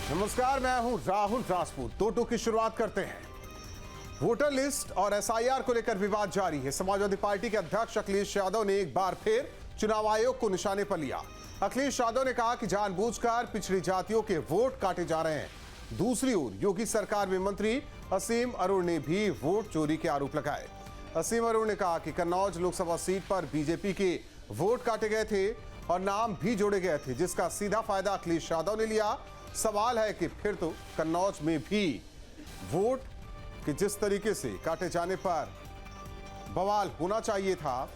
नमस्कार, मैं हूं राहुल राजपूत। दो टूक की शुरुआत करते हैं। वोटर लिस्ट और एसआईआर को लेकर विवाद जारी है। समाजवादी पार्टी के अध्यक्ष अखिलेश यादव ने एक बार फिर चुनाव आयोग को निशाने पर लिया। अखिलेश यादव ने कहा कि जानबूझकर पिछड़ी जातियों के वोट काटे जा रहे हैं। दूसरी ओर योगी सरकार में मंत्री असीम अरुण ने भी वोट चोरी के आरोप लगाए। असीम अरुण ने कहा कि कन्नौज लोकसभा सीट पर बीजेपी के वोट काटे गए थे और नाम भी जोड़े गए थे, जिसका सीधा फायदा अखिलेश यादव ने लिया। सवाल है कि फिर तो कन्नौज में भी वोट के जिस तरीके से काटे जाने पर बवाल होना चाहिए था,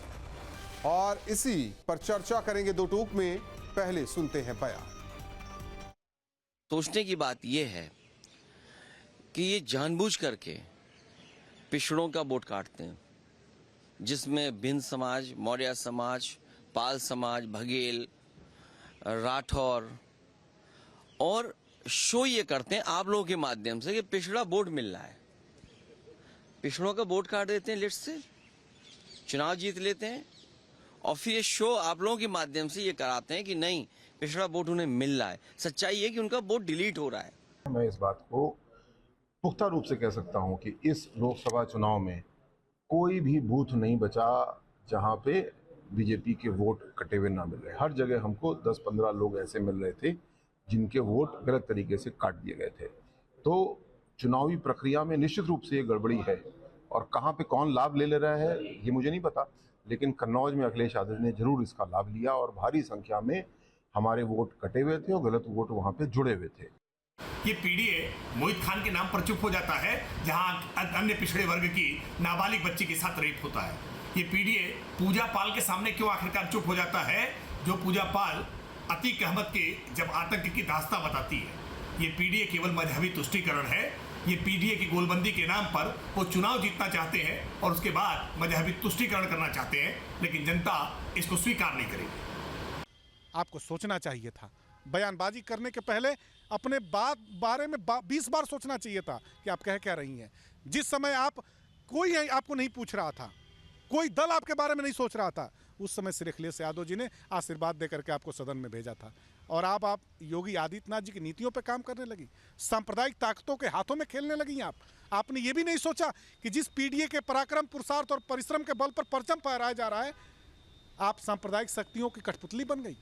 और इसी पर चर्चा करेंगे दो टूक में। पहले सुनते हैं बयान। सोचने की बात यह है कि ये जानबूझ करके पिछड़ों का वोट काटते हैं, जिसमें भिन्न समाज, मौर्य समाज, पाल समाज, बघेल, राठौर, और शो ये करते हैं आप लोगों के माध्यम से कि पिछड़ा वोट मिल रहा है। पिछड़ों का वोट काट देते हैं, लिस्ट से चुनाव जीत लेते हैं, और फिर ये शो आप लोगों के माध्यम से ये कराते हैं कि नहीं, पिछड़ा वोट उन्हें मिल रहा है। सच्चाई है कि उनका वोट डिलीट हो रहा है। मैं इस बात को पुख्ता रूप से कह सकता हूं कि इस लोकसभा चुनाव में कोई भी बूथ नहीं बचा जहां पे बीजेपी के वोट कटे हुए ना मिल रहे। हर जगह हमको 10-15 लोग ऐसे मिल रहे थे जिनके वोट गलत तरीके से काट दिए गए थे। तो चुनावी प्रक्रिया में निश्चित रूप से ये गड़बड़ी है, और कहां पे कौन लाभ ले रहा है ये मुझे नहीं पता, लेकिन कन्नौज में अखिलेश यादव ने जरूर इसका लाभ लिया और भारी संख्या में हमारे वोट कटे हुए थे और गलत वोट वहां पे जुड़े हुए थे। ये पीडीए मोहित खान के नाम पर चुप हो जाता है, जहां अन्य पिछड़े वर्ग की नाबालिग बच्ची के साथ रेप होता है। ये पीडीए पूजा पाल के सामने क्यों आखिरकार चुप हो जाता है, जो पूजा पाल अतीक अहमद के जब आतंक की दास्तां बताती है। ये पीडीए केवल मजहबी तुष्टीकरण है। ये पीडीए की गोलबंदी के नाम पर वो चुनाव जीतना चाहते हैं और उसके बाद मजहबी तुष्टीकरण करना चाहते हैं, लेकिन जनता इसको स्वीकार नहीं करेगी। आपको सोचना चाहिए था। बयानबाजी करने के पहले अपने बारे में 20 बार सोचना चाहिए था कि आप कह क्या रही हैं। जिस समय कोई आपको नहीं पूछ रहा था, कोई दल आपके बारे में नहीं सोच रहा था, उस समय श्री अखिलेश यादव जी ने आशीर्वाद देकर के आपको सदन में भेजा था। और आप योगी आदित्यनाथ जी की नीतियों पर काम करने लगी, सांप्रदायिक ताकतों के हाथों में खेलने लगी। आपने ये भी नहीं सोचा कि जिस पीडीए के पराक्रम, पुरुषार्थ और परिश्रम के बल पर परचम फहराया जा रहा है, आप सांप्रदायिक शक्तियों की कठपुतली बन गई।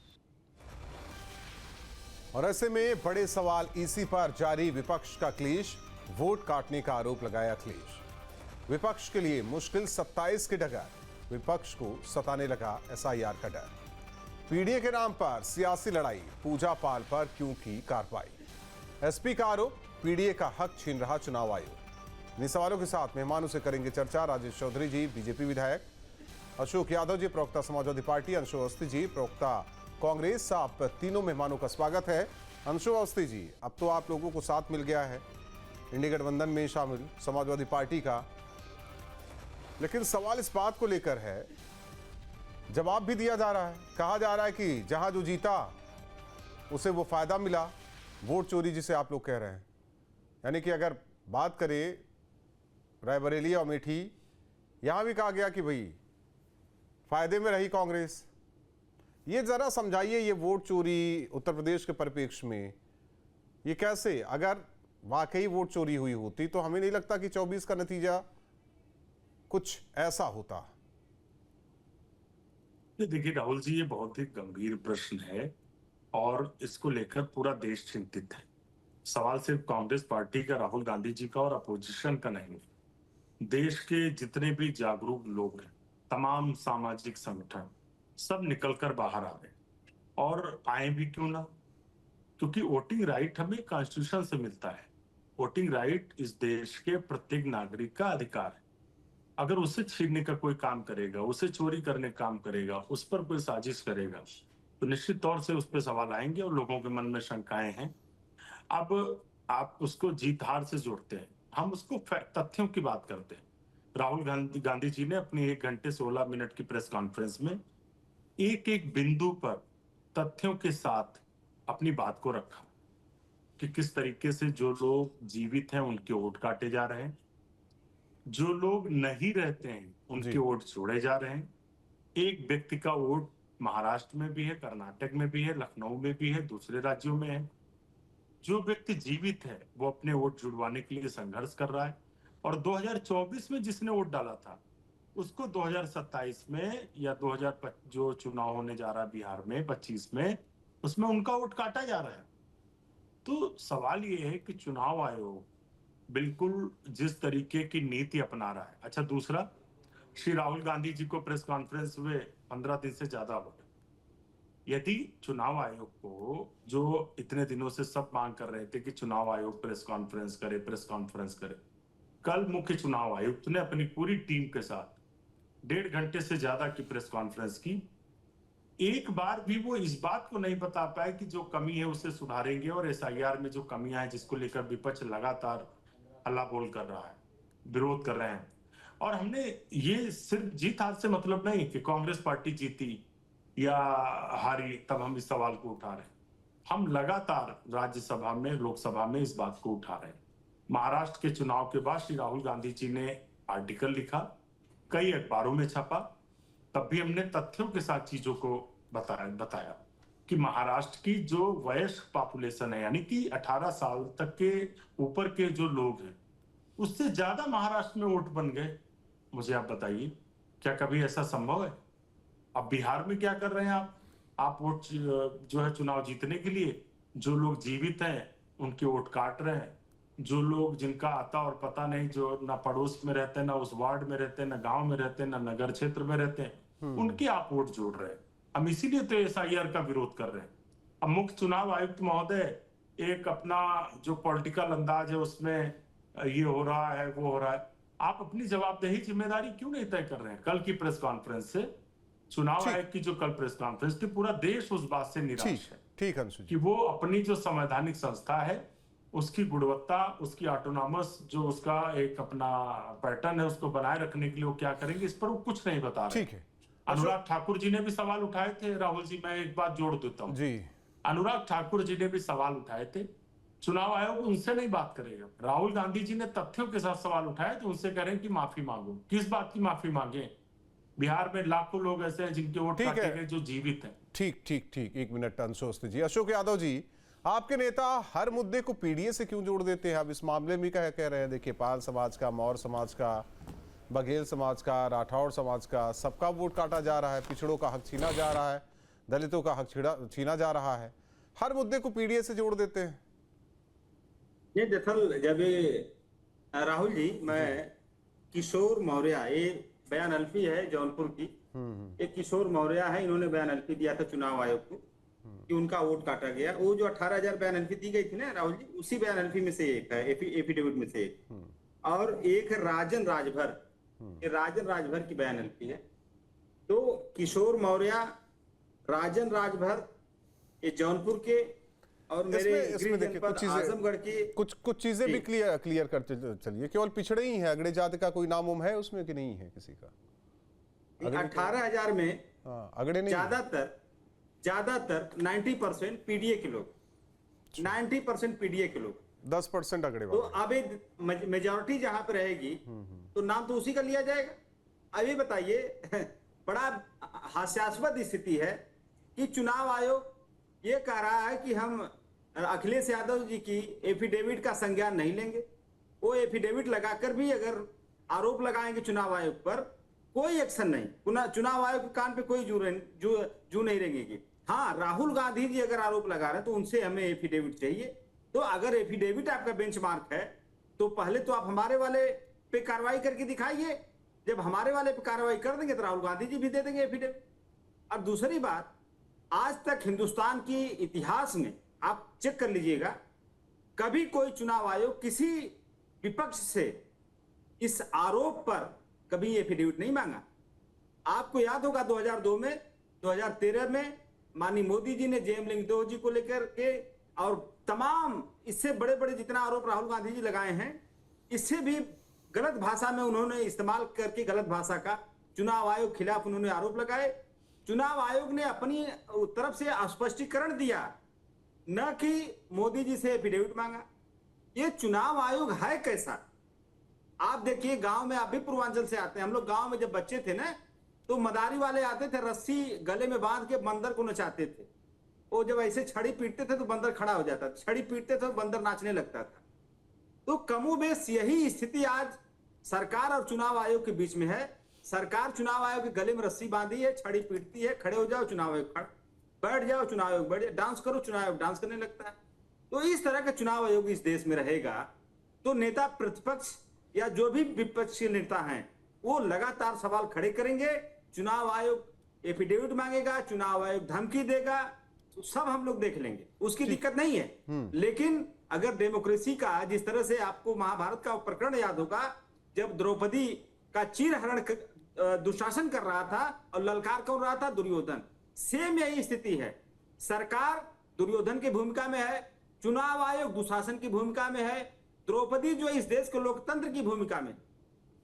और ऐसे में बड़े सवाल इसी पर जारी विपक्ष का क्लेश। वोट काटने का आरोप लगाया अखिलेश। विपक्ष के लिए मुश्किल 27 के डगर। विपक्ष को सताने लगा एसआईआर का डर। पीडीए के नाम पर सियासी लड़ाई, पूजा पाल पर क्यों की कार्रवाई। एसपी का आरोप, पीडीए का हक छीन रहा चुनाव आयोग। इन सवालों के साथ मेहमानों से करेंगे चर्चा। राजेश चौधरी जी, बीजेपी विधायक, अशोक यादव जी, प्रवक्ता समाजवादी पार्टी, अंशु अवस्थी जी, प्रवक्ता कांग्रेस। आप तीनों मेहमानों का स्वागत है। अंशु अवस्थी जी, अब तो आप लोगों को साथ मिल गया है इंडी गठबंधन में शामिल समाजवादी पार्टी का, लेकिन सवाल इस बात को लेकर है, जवाब भी दिया जा रहा है, कहा जा रहा है कि जहां जो जीता उसे वो फायदा मिला, वोट चोरी जिसे आप लोग कह रहे हैं। यानी कि अगर बात करें रायबरेली और अमेठी, यहां भी कहा गया कि भाई फायदे में रही कांग्रेस। ये जरा समझाइए, ये वोट चोरी उत्तर प्रदेश के परिप्रेक्ष्य में ये कैसे, अगर वाकई वोट चोरी हुई होती तो हमें नहीं लगता कि 24 का नतीजा कुछ ऐसा होता। देखिए राहुल जी, ये बहुत ही गंभीर प्रश्न है और इसको लेकर पूरा देश चिंतित है। सवाल सिर्फ कांग्रेस पार्टी का, राहुल गांधी जी का और अपोजिशन का नहीं। देश के जितने भी जागरूक लोग हैं, तमाम सामाजिक संगठन, सब निकलकर बाहर आ गए। और आए भी क्यों ना, क्योंकि वोटिंग राइट हमें कॉन्स्टिट्यूशन से मिलता है। वोटिंग राइट इस देश के प्रत्येक नागरिक का अधिकार है। अगर उसे छीनने का कोई काम करेगा, उसे चोरी करने का काम करेगा, उस पर कोई साजिश करेगा, तो निश्चित तौर से उस पर सवाल आएंगे और लोगों के मन में शंकाएं हैं। अब आप उसको जीत हार से जोड़ते हैं, हम उसको तथ्यों की बात करते हैं। राहुल गांधी जी ने अपनी 1 घंटे 16 मिनट की प्रेस कॉन्फ्रेंस में एक एक बिंदु पर तथ्यों के साथ अपनी बात को रखा कि किस तरीके से जो लोग जीवित हैं उनके वोट काटे जा रहे हैं, जो लोग नहीं रहते हैं उनके वोट जोड़े जा रहे हैं। एक व्यक्ति का वोट महाराष्ट्र में भी है, कर्नाटक में भी है, लखनऊ में भी है, दूसरे राज्यों में है। जो व्यक्ति जीवित है वो अपने वोट जुड़वाने के लिए संघर्ष कर रहा है, और 2024 में जिसने वोट डाला था उसको 2027 में या 2025 जो चुनाव होने जा रहा है बिहार में 25 में, उसमें उनका वोट काटा जा रहा है। तो सवाल ये है कि चुनाव आयोग बिल्कुल जिस तरीके की नीति अपना रहा है। अच्छा, दूसरा, श्री राहुल गांधी जी को प्रेस कॉन्फ्रेंस हुए 15 दिन से ज्यादा हो गए। यदि चुनाव आयोग को, जो इतने दिनों से सब मांग कर रहे थे कि चुनाव आयोग प्रेस कॉन्फ्रेंस करे, कल मुख्य चुनाव आयुक्त ने अपनी पूरी टीम के साथ 1.5 घंटे से ज्यादा की प्रेस कॉन्फ्रेंस की। एक बार भी वो इस बात को नहीं बता पाए कि जो कमी है उसे सुधारेंगे, और एसआईआर में जो कमियां हैं जिसको लेकर विपक्ष लगातार हल्ला बोल कर रहा है, विरोध कर रहे हैं। और हमने ये सिर्फ जीत हार से मतलब नहीं कि कांग्रेस पार्टी जीती या हारी तब हम इस सवाल को उठा रहे हैं। हम लगातार राज्यसभा में, लोकसभा में इस बात को उठा रहे हैं। महाराष्ट्र के चुनाव के बाद श्री राहुल गांधी जी ने आर्टिकल लिखा, कई अखबारों में छपा, तब भी हमने तथ्यों के साथ चीजों को बताया कि महाराष्ट्र की जो वयस्क पॉपुलेशन है, यानी कि 18 साल तक के ऊपर के जो लोग हैं, उससे ज्यादा महाराष्ट्र में वोट बन गए। मुझे आप बताइए, क्या कभी ऐसा संभव है? अब बिहार में क्या कर रहे हैं आप वोट जो है चुनाव जीतने के लिए जो लोग जीवित हैं उनके वोट काट रहे हैं, जो लोग जिनका आता और पता नहीं, जो ना पड़ोस में रहते हैं, ना उस वार्ड में रहते हैं, ना गांव में रहते हैं, ना नगर क्षेत्र में रहते हैं, उनके आप वोट जोड़ रहे हैं। हम इसीलिए तो एसआईआर का विरोध कर रहे हैं। अब मुख्य चुनाव आयुक्त महोदय एक अपना जो पॉलिटिकल अंदाज है उसमें ये हो रहा है, वो हो रहा है, आप अपनी जवाबदेही जिम्मेदारी क्यों नहीं तय कर रहे हैं? कल की प्रेस कॉन्फ्रेंस से, चुनाव आयोग की जो कल प्रेस कॉन्फ्रेंस थी, पूरा देश उस बात से निराश है ठीक अंशु जी, कि वो अपनी जो संवैधानिक संस्था है उसकी गुणवत्ता, उसकी ऑटोनॉमस जो उसका एक अपना पैटर्न है उसको बनाए रखने के लिए वो क्या करेंगे, इस पर वो कुछ नहीं बता रहे। ठीक है। अनुराग ठाकुर जी ने भी सवाल उठाए थे। राहुल जी, मैं एक बात जोड़ देता हूँ जी, अनुराग ठाकुर जी ने भी सवाल उठाए थे। चुनाव आयोग उनसे नहीं बात करेगा। राहुल गांधी जी ने तथ्यों के साथ सवाल उठाए तो उनसे कह रहे हैं कि माफी मांगो। किस बात की माफी मांगे? बिहार में लाखों लोग ऐसे हैं जिनके वोट काटे गए, जो जीवित हैं। ठीक, एक मिनट अंशु जी। अशोक यादव जी, आपके नेता हर मुद्दे को पीडीए से क्यों जोड़ देते हैं? अब इस मामले में कह रहे हैं, देखिए, पाल समाज का, मौर्य समाज का, बघेल समाज का, राठौड़ समाज का, सबका वोट काटा जा रहा है, पिछड़ों का हक छीना जा रहा है, दलितों का हक छीना जा रहा है, हर मुद्दे को पीडीए से जोड़ देते हैं। ये दरअसल जब राहुल जी, मैं किशोर मौर्य, ये बयान अल्फी है जौनपुर की, एक किशोर मौर्य है, इन्होंने बयान अल्फी दिया था चुनाव आयोग को कि उनका वोट काटा गया। वो जो 18,000 बयान अल्फी दी गई थी ना राहुल जी, उसी बयान अल्फी में से एक है, एफिडेविट में से एक। और एक है राजन राजभर, ये राजन राजभर की बयान अल्फी है। तो किशोर मौर्य, राजन राजभर, ये जौनपुर के, और मेरे इसमें देखिए आजमगढ़ की कुछ चीजें भी क्लियर करते चलिए। केवल पिछड़े ही है, अगड़े जाति का कोई नाम उम है उसमें कि नहीं है किसी का? 18,000 में अगड़े नहीं, ज्यादातर 90% पीडीए के लोग, 90% पीडीए के लोग, 10% अगड़े तो वाले। अब मेजॉरिटी जहां पर रहेगी तो नाम तो उसी का लिया जाएगा। अभी बताइए, बड़ा हास्यास्पद स्थिति है कि चुनाव आयोग ये कह रहा है कि हम अखिलेश यादव जी की एफिडेविट का संज्ञान नहीं लेंगे। वो एफिडेविट लगाकर भी अगर आरोप लगाएंगे चुनाव आयोग पर, कोई एक्शन नहीं, चुनाव आयोग के कान पे कोई जू नहीं रहेगी। हाँ, राहुल गांधी जी अगर आरोप लगा रहे हैं तो उनसे हमें एफिडेविट चाहिए। तो अगर एफिडेविट आपका बेंचमार्क है तो पहले तो आप हमारे वाले पे कार्रवाई करके दिखाइए। जब हमारे वाले पे कार्रवाई कर देंगे तो राहुल गांधी जी भी दे देंगे एफिडेविट। और दूसरी बात, आज तक हिंदुस्तान की इतिहास में आप चेक कर लीजिएगा, कभी कोई चुनाव आयोग किसी विपक्ष से इस आरोप पर कभी एफिडेविट नहीं मांगा। आपको याद होगा 2002 में, 2013 में माननीय मोदी जी ने जेएम लिंगदेव जी को लेकर के और तमाम इससे बड़े बड़े जितना आरोप राहुल गांधी जी लगाए हैं, इससे भी गलत भाषा में उन्होंने इस्तेमाल करके गलत भाषा का चुनाव आयोग खिलाफ उन्होंने आरोप लगाए। चुनाव आयोग ने अपनी तरफ से स्पष्टीकरण दिया, न कि मोदी जी से एफिडेविट मांगा। ये चुनाव आयोग है कैसा? आप देखिए, गांव में, आप भी पूर्वांचल से आते हैं, हम लोग गांव में जब बच्चे थे ना तो मदारी वाले आते थे, रस्सी गले में बांध के बंदर को नचाते थे। वो जब ऐसे छड़ी पीटते थे तो बंदर खड़ा हो जाता था, छड़ी पीटते थे तो बंदर नाचने लगता था। तो कमोबेश यही स्थिति आज सरकार और चुनाव आयोग के बीच में है। सरकार चुनाव आयोग के गले में रस्सी बांधी है, छड़ी पीटती है, खड़े हो जाओ चुनाव आयोग खड़ा, बैठ जाओ चुनाव आयोग बैठ, डांस करो चुनाव आयोग डांस करने लगता है। तो इस तरह का चुनाव आयोग इस देश में रहेगा तो नेता प्रतिपक्ष या जो भी विपक्ष के नेता हैं वो लगातार सवाल खड़े करेंगे। चुनाव आयोग एफिडेविट मांगेगा, चुनाव आयोग धमकी देगा, तो सब हम लोग देख लेंगे, उसकी दिक्कत नहीं है। लेकिन अगर डेमोक्रेसी का, जिस तरह से आपको महाभारत का प्रकरण याद होगा जब द्रौपदी का चीरहरण दुशासन कर रहा था और ललकार कर रहा था दुर्योधन, सेम यही स्थिति है। सरकार दुर्योधन की भूमिका में है, चुनाव आयोग दुशासन की भूमिका में है, द्रौपदी जो इस देश के लोकतंत्र की भूमिका में।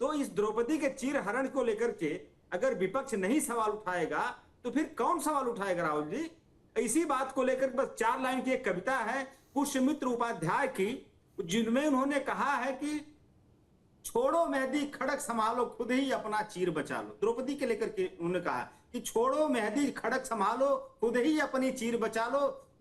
तो इस द्रौपदी के चीरहरण को लेकर के अगर विपक्ष नहीं सवाल उठाएगा तो फिर कौन सवाल उठाएगा राहुल जी? इसी बात को लेकर बस 4 लाइन की एक कविता है पुष्यमित्र उपाध्याय की, जिनमें उन्होंने कहा है कि छोड़ो मेहदी खड़क संभालो खुद ही अपना चीर बचा लो। द्रौपदी के लेकर के उन्होंने कहा कि छोड़ो मेहदी खड़क संभालो खुद ही अपनी चीर बचा लो,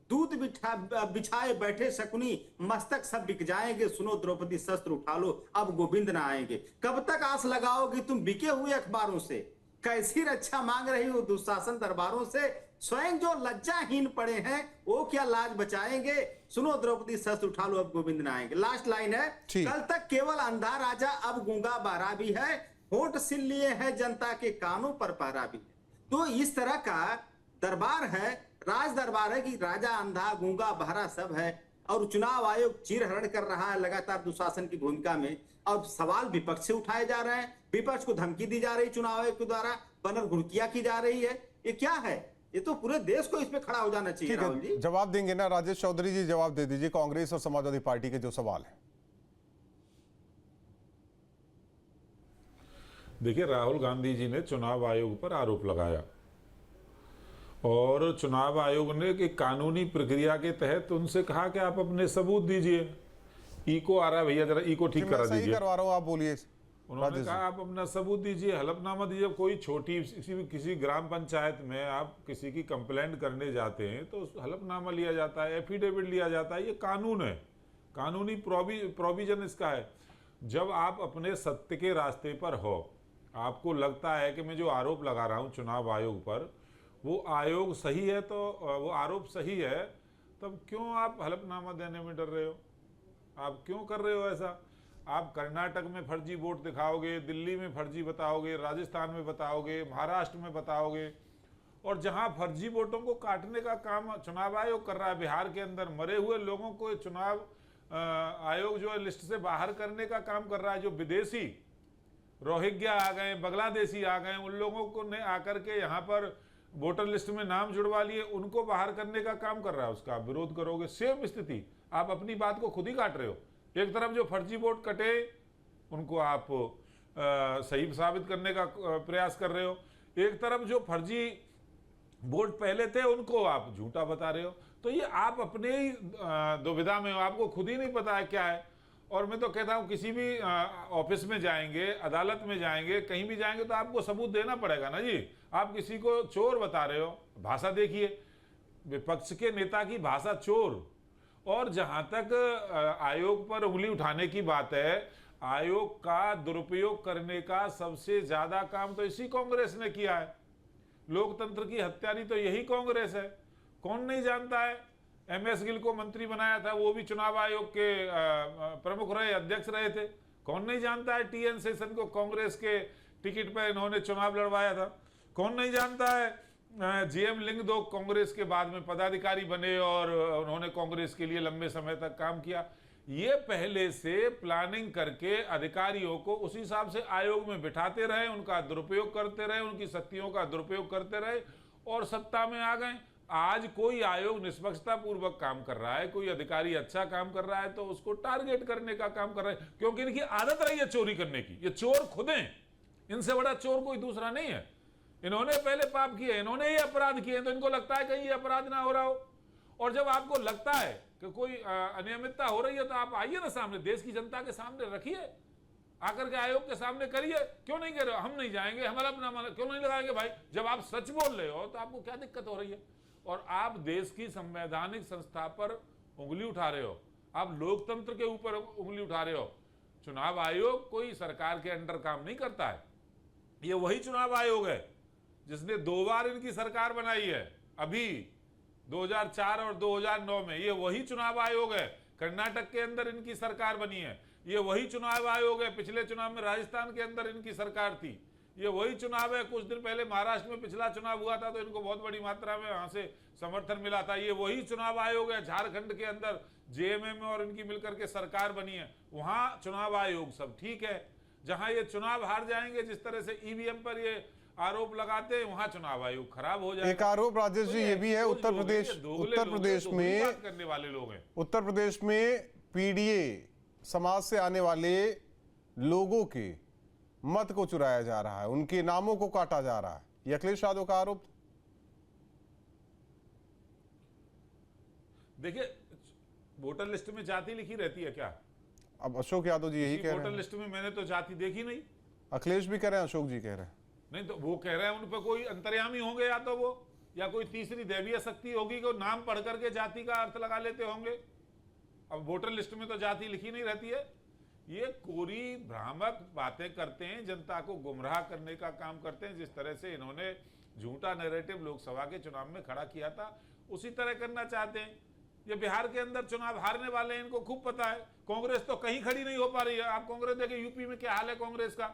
दूध बिछाए बैठे शकुनी मस्तक सब बिक जाएंगे, सुनो द्रौपदी शस्त्र उठा लो अब गोविंद ना आएंगे। कब तक आस लगाओगी तुम बिके हुए अखबारों से, कैसी रक्षा मांग रही हो दुशासन दरबारों से, स्वयं जो लज्जाहीन पड़े हैं वो क्या लाज बचाएंगे, सुनो द्रौपदी शस्त्र उठा लो अब गोविंद ना आएंगे। लास्ट लाइन है, कल तक केवल अंधा राजा अब गूंगा बहरा भी है, होंठ सिल लिए हैं जनता के कानों पर पहरा भी है। तो इस तरह का दरबार है, राज दरबार है कि राजा अंधा गूंगा बहरा सब है और चुनाव आयोग चीरहरण कर रहा है लगातार दुशासन की भूमिका में, और सवाल विपक्ष से उठाए जा रहे हैं, विपक्ष को धमकी दी जा रही चुनाव आयोग के द्वारा, बनरघुड़कियां की जा रही है। ये क्या है? ये तो पूरे देश को इसमें खड़ा हो जाना चाहिए राहुल जी। जवाब देंगे ना राजेश चौधरी जी? जवाब दे दीजिए कांग्रेस और समाजवादी पार्टी के जो सवाल है। देखिए, राहुल गांधी जी ने चुनाव आयोग पर आरोप लगाया और चुनाव आयोग ने एक कानूनी प्रक्रिया के तहत उनसे कहा कि आप अपने सबूत दीजिए। इको आ रहा है भैया, जरा इको ठीक करा दीजिए। सही करवा रहा हूं, आप बोलिए। उन्होंने कहा आप अपना सबूत दीजिए, हलफनामा दीजिए। कोई छोटी किसी ग्राम पंचायत में आप किसी की कंप्लेंट करने जाते हैं तो हलफनामा लिया जाता है, एफिडेविट लिया जाता है, ये कानून है, कानूनी प्रोविजन इसका है। जब आप अपने सत्य के रास्ते पर हो, आपको लगता है कि मैं जो आरोप लगा रहा हूँ चुनाव आयोग पर वो आयोग सही है, तो वो आरोप सही है, तब क्यों आप हलफनामा देने में डर रहे हो? आप क्यों कर रहे हो ऐसा? आप कर्नाटक में फर्जी वोट दिखाओगे, दिल्ली में फर्जी बताओगे, राजस्थान में बताओगे, महाराष्ट्र में बताओगे, और जहां फर्जी वोटों को काटने का काम चुनाव आयोग कर रहा है, बिहार के अंदर मरे हुए लोगों को चुनाव आयोग जो है लिस्ट से बाहर करने का काम कर रहा है। जो विदेशी रोहिंग्या आ गए, बांग्लादेशी आ गए, उन लोगों को ने आकर के यहाँ पर वोटर लिस्ट में नाम जुड़वा लिए, उनको बाहर करने का काम कर रहा है, उसका आप विरोध करोगे। सेम स्थिति, आप अपनी बात को खुद ही काट रहे हो। एक तरफ जो फर्जी वोट कटे उनको आप सही साबित करने का प्रयास कर रहे हो, एक तरफ जो फर्जी वोट पहले थे उनको आप झूठा बता रहे हो। तो ये आप अपने ही दुविधा में हो, आपको खुद ही नहीं पता है क्या है। और मैं तो कहता हूँ किसी भी ऑफिस में जाएंगे, अदालत में जाएंगे, कहीं भी जाएंगे तो आपको सबूत देना पड़ेगा ना जी। आप किसी को चोर बता रहे हो, भाषा देखिए, विपक्ष के नेता की भाषा चोर। और जहां तक आयोग पर उंगली उठाने की बात है, आयोग का दुरुपयोग करने का सबसे ज्यादा काम तो इसी कांग्रेस ने किया है। लोकतंत्र की हत्यारी तो यही कांग्रेस है। कौन नहीं जानता है? MS गिल को मंत्री बनाया था, वो भी चुनाव आयोग के प्रमुख रहे, अध्यक्ष रहे थे। कौन नहीं जानता है TN सेशन को कांग्रेस के टिकट पर इन्होंने चुनाव लड़वाया था? कौन नहीं जानता है GM लिंगदो कांग्रेस के बाद में पदाधिकारी बने और उन्होंने कांग्रेस के लिए लंबे समय तक काम किया। ये पहले से प्लानिंग करके अधिकारियों को उस हिसाब से आयोग में बिठाते रहे, उनका दुरुपयोग करते रहे, उनकी शक्तियों का दुरुपयोग करते रहे और सत्ता में आ गए। आज कोई आयोग निष्पक्षता पूर्वक काम कर रहा है, कोई अधिकारी अच्छा काम कर रहा है तो उसको टारगेट करने का काम कर रहा है, क्योंकि इनकी आदत रही है चोरी करने की। ये चोर खुद हैं, इनसे बड़ा चोर कोई दूसरा नहीं है। इन्होंने पहले पाप किए, इन्होंने ये अपराध किए, तो इनको लगता है कहीं ये अपराध ना हो रहा हो। और जब आपको लगता है कि कोई अनियमितता हो रही है तो आप आइए ना सामने, देश की जनता के सामने रखिए, आकर के आयोग के सामने करिए। क्यों नहीं कह रहे हो? हम नहीं जाएंगे, हमारा अपना क्यों नहीं लगाएंगे भाई? जब आप सच बोल रहे हो तो आपको क्या दिक्कत हो रही है? और आप देश की संवैधानिक संस्था पर उंगली उठा रहे हो, आप लोकतंत्र के ऊपर उंगली उठा रहे हो। चुनाव आयोग कोई सरकार के अंडर काम नहीं करता है। ये वही चुनाव आयोग है जिसने 2 बार इनकी सरकार बनाई है, अभी 2004 और 2009 में। ये वही चुनाव आयोग है। कर्नाटक के अंदर इनकी सरकार बनी है। ये वही चुनाव आयोग है। पिछले चुनाव में राजस्थान के अंदर इनकी सरकार थी। ये वही चुनाव है। कुछ दिन पहले महाराष्ट्र में पिछला चुनाव हुआ था तो इनको बहुत बड़ी मात्रा में वहां से समर्थन मिला था। ये वही चुनाव आयोग है। झारखंड के अंदर जेएमएम में और इनकी मिलकर के सरकार बनी है, वहां चुनाव आयोग सब ठीक है। जहां ये चुनाव हार जाएंगे, जिस तरह से ईवीएम पर ये आरोप लगाते हैं, वहां चुनाव आयोग खराब हो जाएगा। एक आरोप राजेश जी ये भी है, उत्तर प्रदेश में करने वाले लोग हैं। उत्तर प्रदेश में पीडीए समाज से आने वाले लोगों के मत को चुराया जा रहा है, उनके नामों को काटा जा रहा है। ये अखिलेश यादव का आरोप। देखिए, वोटर लिस्ट में जाति लिखी रहती है क्या? अब अशोक यादव जी यही कह रहे हैं। वोटर लिस्ट में मैंने तो जाति देखी नहीं। अखिलेश भी कह रहे हैं, अशोक जी कह रहे हैं। नहीं तो वो कह रहे हैं उन पर कोई अंतर्यामी होंगे, या तो वो या कोई तीसरी दैवीय शक्ति होगी कि नाम पढ़ करके जाति का अर्थ लगा लेते होंगे। अब वोटर लिस्ट में तो जाति लिखी नहीं रहती है। ये कोरी भ्रामक बातें करते हैं, जनता को गुमराह करने का काम करते हैं। जिस तरह से इन्होंने झूठा नैरेटिव लोकसभा के चुनाव में खड़ा किया था, उसी तरह करना चाहते हैं। ये बिहार के अंदर चुनाव हारने वाले हैं, इनको खूब पता है। कांग्रेस तो कहीं खड़ी नहीं हो पा रही है। आप कांग्रेस देखिए, यूपी में क्या हाल है कांग्रेस का,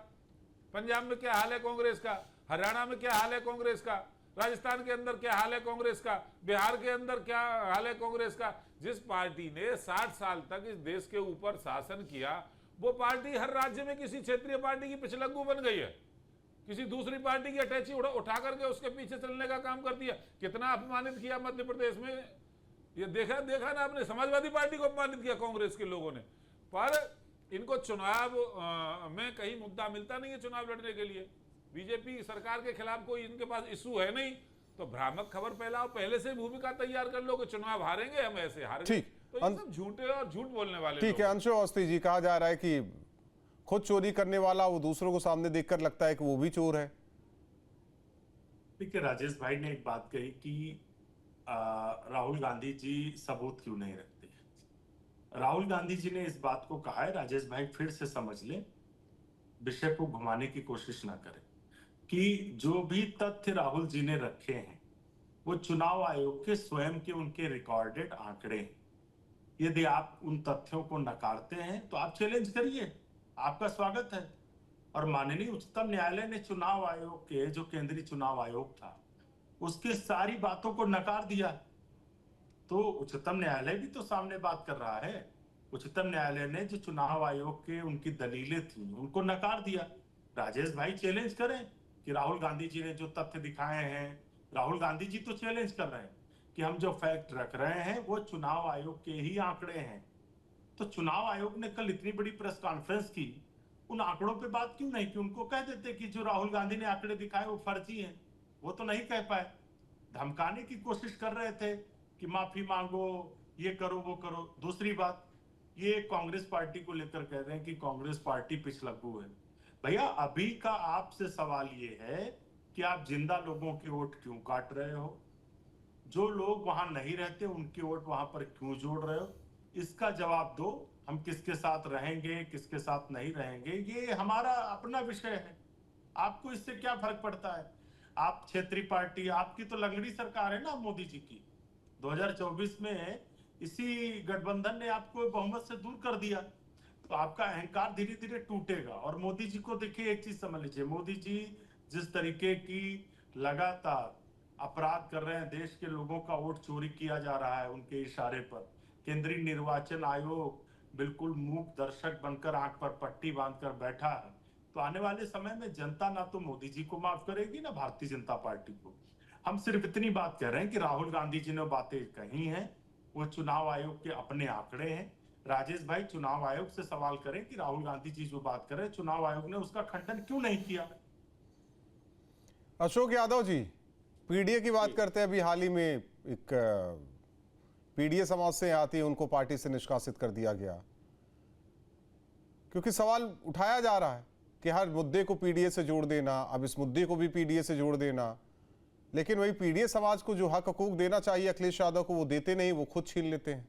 पंजाब में क्या हाल है कांग्रेस का, हरियाणा में क्या हाल है कांग्रेस का, राजस्थान के अंदर क्या हाल है कांग्रेस का, बिहार के अंदर क्या हाल है कांग्रेस का। जिस पार्टी ने 60 साल तक इस देश के ऊपर शासन किया, वो पार्टी हर राज्य में किसी क्षेत्रीय पार्टी की पिछलग्गू बन गई है। किसी दूसरी पार्टी की अटैची उठा करके उसके पीछे चलने का काम करती है। कितना अपमानित किया मध्य प्रदेश में, ये देखा ना आपने। समाजवादी पार्टी को अपमानित किया कांग्रेस के लोगों ने। पर इनको चुनाव में कहीं मुद्दा मिलता नहीं है चुनाव लड़ने के लिए। बीजेपी सरकार के खिलाफ कोई इनके पास इशू है नहीं, तो भ्रामक खबर फैलाओ, पहले से भूमिका तैयार कर लो कि चुनाव हारेंगे, हम ऐसे हारेंगे। तो ये सब झूठे और झूठ बोलने वाले। ठीक है, अंशु अवस्थी जी, कहा जा रहा है कि खुद चोरी करने वाला वो दूसरों को सामने देखकर लगता है कि वो भी चोर है। देखिए, राजेश भाई ने एक बात कही कि राहुल गांधी जी सबूत क्यों नहीं रखते। राहुल गांधी जी ने इस बात को कहा है, राजेश भाई फिर से समझ लें, विषय को घुमाने की कोशिश ना करें, कि जो भी तथ्य राहुल जी ने रखे हैं वो चुनाव आयोग के स्वयं के उनके रिकॉर्डेड आंकड़े हैं। यदि आप उन तथ्यों को नकारते हैं तो आप चैलेंज करिए, आपका स्वागत है। और माननीय उच्चतम न्यायालय ने चुनाव आयोग के, जो केंद्रीय चुनाव आयोग था, उसके सारी बातों को नकार दिया। तो उच्चतम न्यायालय भी तो सामने बात कर रहा है। उच्चतम न्यायालय ने जो चुनाव आयोग के उनकी दलीलें थी उनको नकार दिया। राजेश भाई चैलेंज करें कि राहुल गांधी जी ने जो तथ्य दिखाए हैं, राहुल गांधी जी तो चैलेंज कर रहे हैं कि हम जो फैक्ट रख रहे हैं वो चुनाव आयोग के ही आंकड़े हैं। तो चुनाव आयोग ने कल इतनी बड़ी प्रेस कॉन्फ्रेंस की, उन आंकड़ों पे बात क्यों नहीं की? उनको कह देते कि जो राहुल गांधी ने आंकड़े दिखाए वो फर्जी हैं। वो तो नहीं कह पाए, धमकाने की कोशिश कर रहे थे कि माफी मांगो, ये करो वो करो। दूसरी बात, ये कांग्रेस पार्टी को लेकर कह रहे हैं कि कांग्रेस पार्टी पिछलग्गू है। भैया, अभी का आपसे सवाल ये है कि आप जिंदा लोगों के वोट क्यों काट रहे हो? जो लोग वहां नहीं रहते उनके वोट वहां पर क्यों जोड़ रहे हो? इसका जवाब दो। हम किसके साथ रहेंगे, किसके साथ नहीं रहेंगे, ये हमारा अपना विषय है। आपको इससे क्या फर्क पड़ता है? आप क्षेत्रीय पार्टी, आपकी तो लंगड़ी सरकार है ना मोदी जी की। 2024 में इसी गठबंधन ने आपको बहुमत से दूर कर दिया, तो आपका अहंकार धीरे धीरे टूटेगा। और मोदी जी को देखिए, एक चीज समझ लीजिए, मोदी जी जिस तरीके की लगातार अपराध कर रहे हैं, देश के लोगों का वोट चोरी किया जा रहा है उनके इशारे पर। केंद्रीय निर्वाचन आयोग बिल्कुल मूक दर्शक बनकर आंख पर पट्टी बांधकर बैठा है। तो आने वाले समय में जनता ना तो मोदी जी को माफ करेगी ना भारतीय जनता पार्टी को। हम सिर्फ इतनी बात कह रहे हैं कि राहुल गांधी जी ने बातें कही हैं, वो चुनाव आयोग के अपने आंकड़े हैं। राजेश भाई चुनाव आयोग से सवाल करें कि राहुल गांधी जी जो बात कर रहे हैं, चुनाव आयोग ने उसका खंडन क्यों नहीं किया? अशोक यादव जी, पीडीए की बात करते हैं। अभी हाल ही में एक पीडीए समाज से आती है, उनको पार्टी से निष्कासित कर दिया गया, क्योंकि सवाल उठाया जा रहा है कि हर मुद्दे को पीडीए से जोड़ देना, अब इस मुद्दे को भी पीडीए से जोड़ देना, लेकिन वही पीडीए समाज को जो हक हकूक देना चाहिए अखिलेश यादव को वो देते नहीं, वो खुद छीन लेते हैं।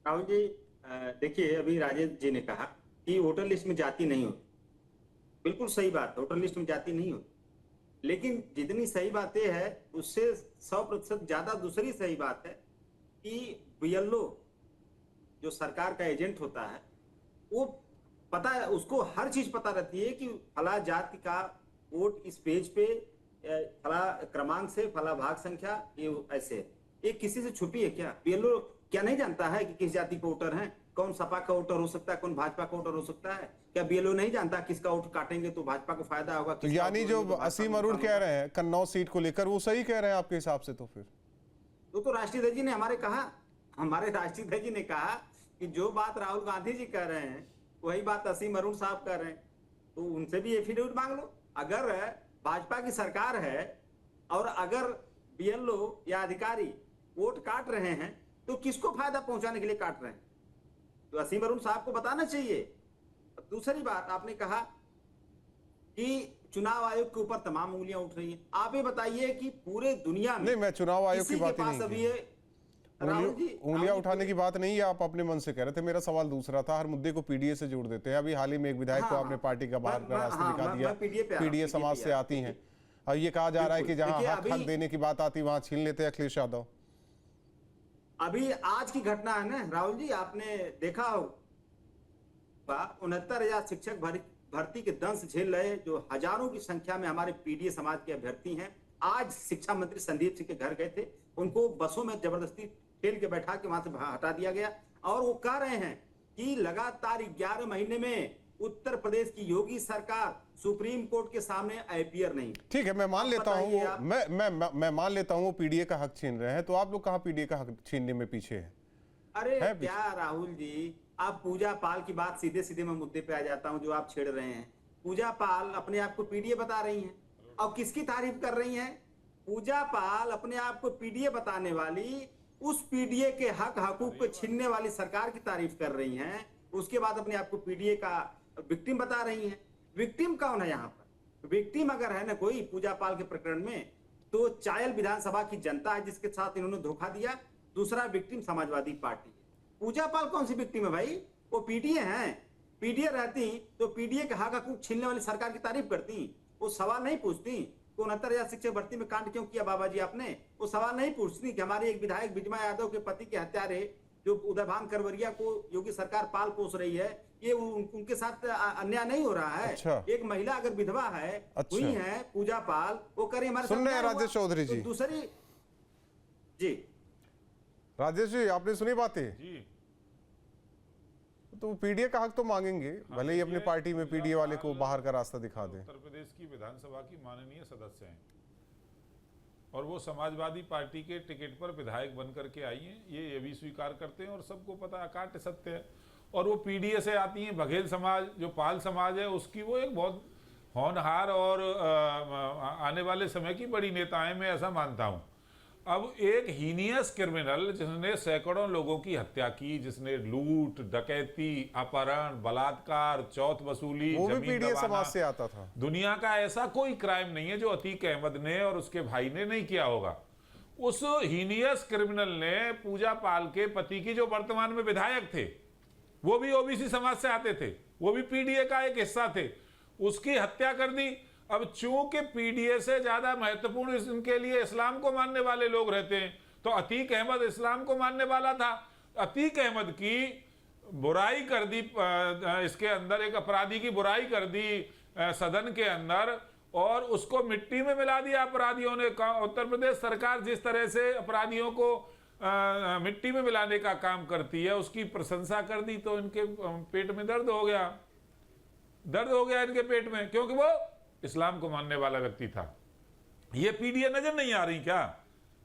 राहुल जी देखिए, अभी राजेश जी ने कहा कि वोटर लिस्ट में जाति नहीं होती। बिल्कुल सही बात, वोटर लिस्ट में जाति नहीं होती, लेकिन जितनी सही बात यह है उससे 100% ज्यादा दूसरी सही बात है कि बीएलओ जो सरकार का एजेंट होता है वो पता है, उसको हर चीज पता रहती है कि फला जाति का वोट इस पेज पे फला क्रमांक से फला भाग संख्या ये ऐसे है। ये किसी से छुपी है क्या? बीएलओ क्या नहीं जानता है कि किस जाति के वोटर हैं, कौन सपा का वोटर हो सकता है, कौन भाजपा का वोटर हो सकता है? क्या बीएलओ नहीं जानता किसका वोट काटेंगे तो भाजपा को फायदा होगा? तो यानी जो असीम अरुण कह रहे हैं कन्नौज सीट को लेकर, वो सही कह रहे हैं आपके हिसाब से? तो फिर तो राष्ट्रीय अध्यक्ष जी ने हमारे राष्ट्रीय अध्यक्ष जी ने कहा कि जो बात राहुल गांधी जी कह रहे हैं वही बात असीम अरुण साहब कर रहे हैं, तो उनसे भी एफिडेविट मांग लो। अगर भाजपा की सरकार है और अगर बीएलओ या अधिकारी वोट काट रहे हैं तो किसको फायदा पहुंचाने के लिए काट रहे हैं? तो असीम अरुण साहब को बताना चाहिए। दूसरी बात, आपने कहा कि चुनाव आयोग के ऊपर तमाम उंगलियां उठ रही हैं। आप ये बताइए कि पूरे दुनिया में नहीं, मैं चुनाव आयोग की बात ही नहीं की। उंगलियां उठाने की बात नहीं है, आप अपने मन से कह रहे थे। मेरा सवाल दूसरा था, हर मुद्दे को पीडीए से जोड़ देते हैं। अभी हाल ही में एक विधायक को आपने पार्टी का बाहर का रास्ता दिखा दिया, पीडीए समाज से आती हैं, और ये कहा जा रहा है कि जहां हक देने की बात आती वहां छीन लेते हैं अखिलेश यादव। अभी आज की घटना है ना राहुल जी, आपने देखा होगा 69,000 शिक्षक भर्ती के दंश झेल रहे जो हजारों की संख्या में हमारे पीडीए समाज के अभ्यर्थी हैं। आज शिक्षा मंत्री संदीप सिंह के घर गए थे, उनको बसों में जबरदस्ती ठेल के बैठा के वहां से हटा दिया गया, और वो कह रहे हैं कि लगातार 11 महीने में उत्तर प्रदेश की योगी सरकार सुप्रीम कोर्ट के सामने अपीयर नहीं। ठीक है, मैं मान लेता हूँ, मैं मान लेता हूँ वो पीडीए का हक छीन रहे हैं, तो आप लोग कहाँ पीडीए का हक छीनने में पीछे हैं? अरे क्या राहुल जी, आप पूजा पाल की बात सीधे मैं मुद्दे पे आ जाता हूँ जो आप छेड़ रहे हैं। पूजा पाल अपने आप को पीडीए बता रही हैं और किसकी तारीफ कर रही हैं? पूजा पाल अपने आप को पीडीए बताने वाली उस पीडीए के हक हकूक को छीनने वाली सरकार की तारीफ कर रही हैं, उसके बाद अपने आप को पीडीए का विक्टिम बता रही हैं। विक्टिम कौन है यहाँ पर? विक्टिम अगर है ना कोई पूजा पाल के प्रकरण में, तो चायल विधानसभा की जनता है जिसके साथ इन्होंने धोखा दिया। दूसरा विक्टिम समाजवादी पार्टी है। पूजा पाल कौन सी विक्टिम है भाई? वो पीडीए हैं। पीडीए रहती तो पीडीए के हक हकूक छीनने वाली सरकार की तारीफ करती, वो सवाल नहीं पूछती 69,000 शिक्षक भर्ती में कांड क्यों किया बाबा जी आपने? वो सवाल नहीं पूछती कि हमारे एक विधायक बिजमा यादव के पति के हत्यारे जो उदयभान करवरिया को योगी सरकार पाल पोस रही है, ये उनके साथ अन्याय नहीं हो रहा है? अच्छा। एक महिला अगर विधवा है, अच्छा। हुई है पूजा पाल, वो करे हमारे सुन रहे हैं राजेश चौधरी जी? दूसरी जी, राजेश जी आपने सुनी बातें जी, तो पीडीए का हक तो मांगेंगे, भले ही अपनी पार्टी में पीडीए वाले को बाहर का रास्ता दिखा दें। उत्तर प्रदेश की विधानसभा की माननीय सदस्य हैं और वो समाजवादी पार्टी के टिकट पर विधायक बन करके आई हैं, ये भी स्वीकार करते हैं और सबको पता अकाट्य सत्य है। और वो पीडीए से आती हैं। बघेल समाज जो पाल समाज है उसकी वो एक बहुत होनहार और आने वाले समय की बड़ी नेता है, मैं ऐसा मानता हूँ। अब एक हीनियस क्रिमिनल जिसने सैकड़ों लोगों की हत्या की, जिसने लूट, डकैती, अपहरण, बलात्कार, चौथ वसूली, वो भी जमीन पीडीए दबाना, समाज से आता था। दुनिया का ऐसा कोई क्राइम नहीं है जो अतीक अहमद ने और उसके भाई ने नहीं किया होगा। उस हीनियस क्रिमिनल ने पूजा पाल के पति की, जो वर्तमान में विधायक थे, वो भी ओबीसी समाज से आते थे, वो भी पीडीए का एक हिस्सा थे, उसकी हत्या कर दी। अब चूंकि पीडीए से ज्यादा महत्वपूर्ण इनके लिए इस्लाम को मानने वाले लोग रहते हैं, तो अतीक अहमद इस्लाम को मानने वाला था। अतीक अहमद की बुराई कर दी, इसके अंदर एक अपराधी की बुराई कर दी सदन के अंदर, और उसको मिट्टी में मिला दिया अपराधियों ने। उत्तर प्रदेश सरकार जिस तरह से अपराधियों को मिट्टी में मिलाने का काम करती है, उसकी प्रशंसा कर दी, तो इनके पेट में दर्द हो गया इनके पेट में, क्योंकि वो इस्लाम को मानने वाला व्यक्ति था। ये पीडीए नजर नहीं आ रही क्या?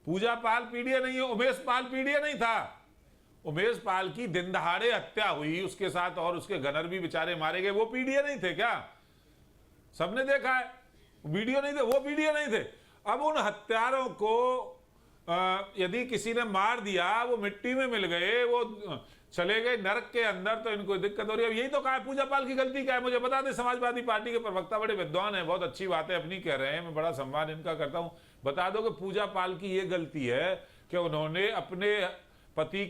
पूजा पाल पीडीए नहीं है, उमेश पाल पीडीए नहीं था। उमेश पाल की दिन दहाड़े हत्या हुई, उसके साथ और उसके गनर भी बेचारे मारे गए, वो पीडीए नहीं थे क्या? सबने देखा है, वीडियो नहीं थे, वो पीडीए नहीं थे। अब उन हत्यारों को यदि किसी ने मार दिया, वो मिट्टी में मिल गए, वो चले गए नरक के अंदर, तो इनको दिक्कत हो रही है। अब यही तो कहा है, पूजा पाल की गलती क्या है मुझे बता दें। समाजवादी पार्टी के प्रवक्ता बड़े विद्वान हैं, बहुत अच्छी बातें अपनी कह रहे हैं, मैं बड़ा सम्मान इनका करता हूं। बता दो कि पूजा पाल की ये गलती है कि उन्होंने अपने पति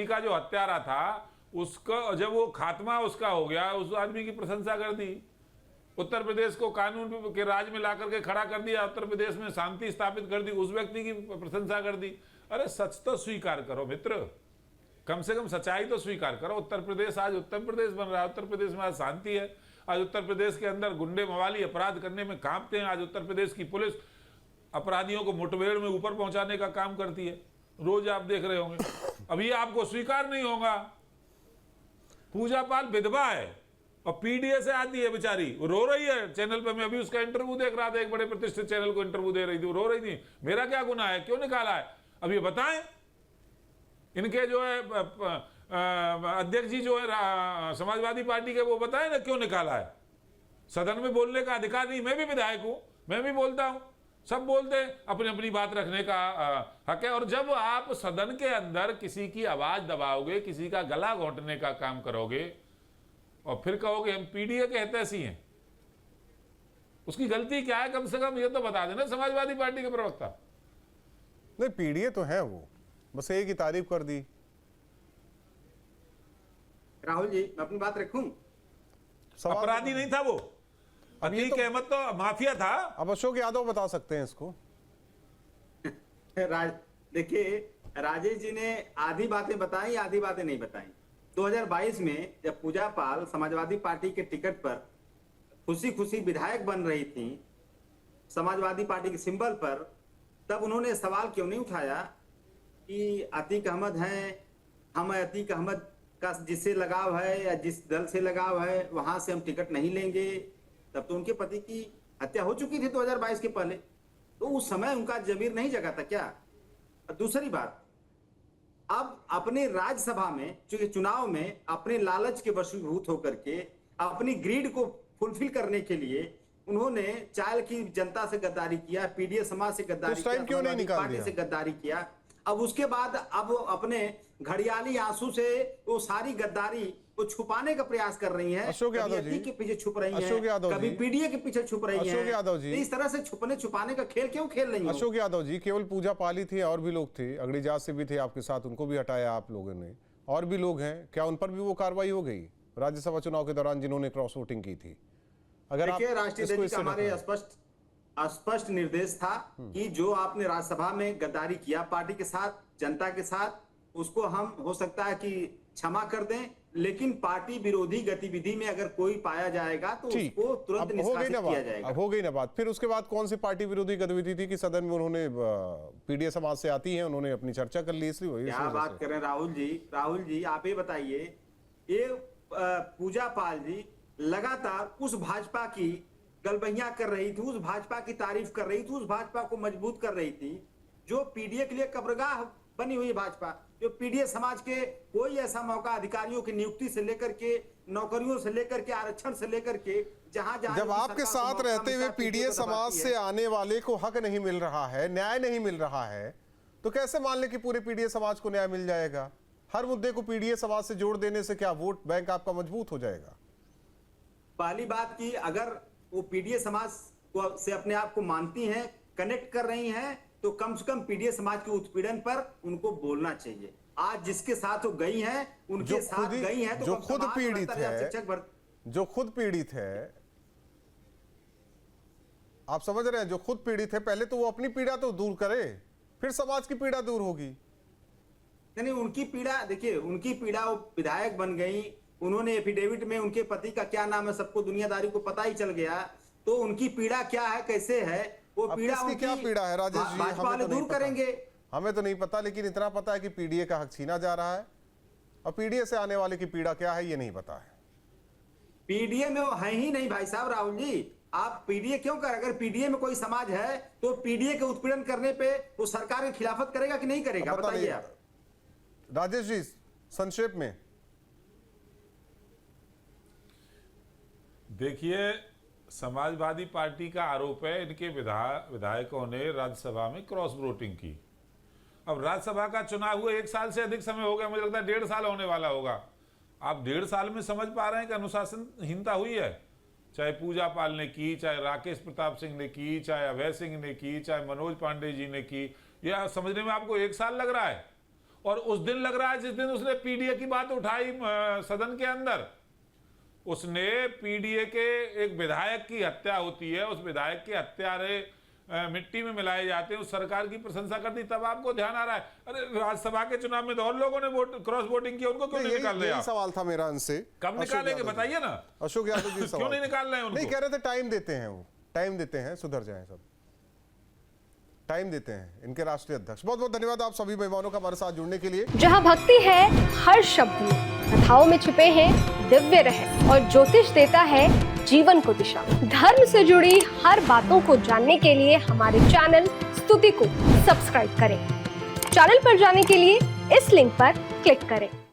का जो हत्यारा था उसका, जब वो खात्मा उसका हो गया, उस आदमी की प्रशंसा कर दी। उत्तर प्रदेश को कानून के राज में ला करके खड़ा कर दिया, उत्तर प्रदेश में शांति स्थापित कर दी, उस व्यक्ति की प्रशंसा कर दी। अरे सच तो स्वीकार करो मित्र, कम से कम सच्चाई तो स्वीकार करो। उत्तर प्रदेश आज उत्तर प्रदेश बन रहा है, उत्तर प्रदेश में आज शांति है। आज उत्तर प्रदेश के अंदर गुंडे मवाली अपराध करने में कांपते हैं। आज उत्तर प्रदेश की पुलिस अपराधियों को मुठभेड़ में ऊपर पहुंचाने का काम करती है, रोज आप देख रहे होंगे। अभी आपको स्वीकार नहीं होगा। पूजा पाल विधवा है और पीडीए से आती है बेचारी, वो रो रही है चैनल पे। मैं अभी उसका इंटरव्यू देख रहा था, एक बड़े प्रतिष्ठित चैनल को इंटरव्यू दे रही थी, वो रो रही थी। मेरा क्या गुनाह है, क्यों निकाला है? अब ये बताएं। इनके जो है अध्यक्ष जी जो है समाजवादी पार्टी के, वो बताएं ना क्यों निकाला है। सदन में बोलने का अधिकार नहीं, मैं भी विधायक हूं, मैं भी बोलता हूं, सब बोलते हैं, अपनी अपनी बात रखने का हक है। और जब आप सदन के अंदर किसी की आवाज दबाओगे, किसी का गला घोंटने का काम करोगे और फिर कहोगे हम पीडीए के हितैषी हैं, उसकी गलती क्या है? कम से कम ये तो बता देना समाजवादी पार्टी के प्रवक्ता। नहीं, पीडीए तो है, वो बस एक ही तारीफ कर दी। राहुल जी, मैं अपनी बात रखूं? अपराधी नहीं था वो, अतीक अहमद तो माफिया था। अब अशोक यादव बता सकते हैं इसको। देखिए, राजेश जी ने आधी बातें बताई, आधी बातें नहीं बताई। 2022 में जब पूजा पाल समाजवादी पार्टी के टिकट पर खुशी खुशी विधायक बन रही थी समाजवादी पार्टी के सिंबल पर, तब उन्होंने सवाल क्यों नहीं उठाया कि अतीक अहमद हैं, हम अतीक अहमद का जिससे लगाव है या जिस दल से लगाव है वहां से हम टिकट नहीं लेंगे। तब तो उनके पति की हत्या हो चुकी थी 2022 के पहले, तो उस समय उनका जमीर नहीं जगा था क्या? दूसरी बात, अब अपने राज्यसभा में चूंकि चुनाव में अपने लालच के वशीभूत होकर के अपनी ग्रीड को फुलफिल करने के लिए उन्होंने चायल की जनता से गद्दारी किया, पीडीए समाज से गद्दारी किया, क्यों नहीं निकाल पार्टी दिया? से गद्दारी किया। अब उसके बाद अब अपने घड़ियाली आंसू से वो सारी गद्दारी वो छुपाने का प्रयास कर रही हैं। अशोक यादव जी के पीछे छुप रही हैं, अशोक यादव कभी जी पीडीए के पीछे छुप रही हैं। अशोक यादव जी इस तरह से छुपाने का खेल क्यों खेल रही हैं? अशोक यादव जी, केवल पूजा पाली थी, और भी लोग थे, अगड़ी जात से भी थे आपके साथ, उनको भी हटाया आप लोगों ने, और भी लोग हैं, क्या उन पर भी वो कार्रवाई हो गई राज्यसभा चुनाव के दौरान जिन्होंने क्रॉस वोटिंग की थी? अगर आप राष्ट्रीय अध्यक्ष का हमारे स्पष्ट निर्देश था कि जो आपने राज्यसभा में गद्दारी किया पार्टी के साथ, जनता के साथ, उसको हम हो सकता है कि क्षमा कर दें, लेकिन पार्टी विरोधी गतिविधि में अगर कोई पाया जाएगा तो उसको तुरंत निष्कासित किया जाएगा। हो गई ना बात। फिर उसके बाद कौन सी पार्टी विरोधी गतिविधि थी कि सदन में उन्होंने पीडीए समाज से आती है, उन्होंने अपनी चर्चा कर ली, इसलिए क्या बात कर रहे हैं राहुल जी? राहुल जी आप ये बताइए, ये पूजा पाल जी लगातार उस भाजपा की गलबैया कर रही थी, उस भाजपा की तारीफ कर रही थी, उस भाजपा को मजबूत कर रही थी जो पीडीए के लिए कब्रगाह बनी हुई भाजपा, जो पीडीए समाज के कोई ऐसा मौका अधिकारियों की नियुक्ति से लेकर के, नौकरियों से लेकर के, आरक्षण से लेकर के, जहां जब आपके साथ रहते हुए पीडीए समाज से आने वाले को हक नहीं मिल रहा है, न्याय नहीं मिल रहा है, तो कैसे मान ले कि पूरे पीडीए समाज को न्याय मिल जाएगा? हर मुद्दे को पीडीए समाज से जोड़ देने से क्या वोट बैंक आपका मजबूत हो जाएगा? पहली बात की अगर वो पीडीए समाज से अपने आप को मानती हैं, कनेक्ट कर रही हैं, तो कम से कम पीडीए समाज के उत्पीड़न पर उनको बोलना चाहिए। आज जिसके साथ वो गई हैं, उनके साथ गई हैं, तो जो खुद पीड़ित है, जो खुद पीड़ित है, आप समझ रहे हैं, जो खुद पीड़ित है, पहले तो वो अपनी पीड़ा तो दूर करे, फिर समाज की पीड़ा दूर होगी। नहीं, उनकी पीड़ा देखिए, उनकी पीड़ा, वो विधायक बन गई, उन्होंने एफिडेविट में उनके पति का क्या नाम है सबको दुनियादारी को पता ही चल गया, तो उनकी पीड़ा क्या है, कैसे है वो पीड़ा, उनकी क्या पीड़ा है राजेश जी? भाजपा वाले दूर करेंगे। हमें तो नहीं पता, लेकिन इतना पता है कि पीडीए का हक छीना जा रहा है, और पीडीए से आने वाले की पीड़ा क्या है ये नहीं पता है। पीडीए में वो है ही नहीं भाई साहब। राहुल जी आप पीडीए क्यों कर, अगर पीडीए में कोई समाज है तो पीडीए के उत्पीड़न करने पे वो सरकार की खिलाफत करेगा कि नहीं करेगा, बताइए आप। राजेश जी संक्षेप में देखिए, समाजवादी पार्टी का आरोप है इनके विधायकों ने राज्यसभा में क्रॉस वोटिंग की, अब राज्यसभा का चुनाव हुए 1 साल से अधिक समय हो गया, मुझे लगता है 1.5 साल होने वाला होगा। आप 1.5 साल में समझ पा रहे हैं कि अनुशासनहीनता हुई है? चाहे पूजा पाल ने की, चाहे राकेश प्रताप सिंह ने की, चाहे अभय सिंह ने की, चाहे मनोज पांडे जी ने की, यह समझने में आपको 1 साल लग रहा है? और उस दिन लग रहा है जिस दिन उसने पीडीए की बात उठाई सदन के अंदर। उसने पीडीए के एक विधायक की हत्या होती है, उस विधायक के हत्यारे मिट्टी में मिलाए जाते हैं, उस सरकार की प्रशंसा करती, तब आपको ध्यान आ रहा है। अरे राज्यसभा के चुनाव में तो और लोगों ने क्रॉस वोटिंग की, उनको क्यों नहीं निकाल रहे आप? सवाल था मेरा उनसे। कब निकालेंगे बताइए ना। अशोक यादव जी क्यों नहीं निकाल रहे हैं उनको? नहीं, कह रहे थे टाइम देते हैं, वो टाइम देते हैं, सुधर जाएं सब, टाइम देते हैं इनके राष्ट्रीय अध्यक्ष। बहुत बहुत धन्यवाद आप सभी मेहमानों का हमारे साथ जुड़ने के लिए। जहां भक्ति है हर शब्द में, कथाओं में छिपे हैं दिव्य रहस्य और ज्योतिष देता है जीवन को दिशा। धर्म से जुड़ी हर बातों को जानने के लिए हमारे चैनल स्तुति को सब्सक्राइब करें। चैनल पर जाने के लिए इस लिंक पर क्लिक करें।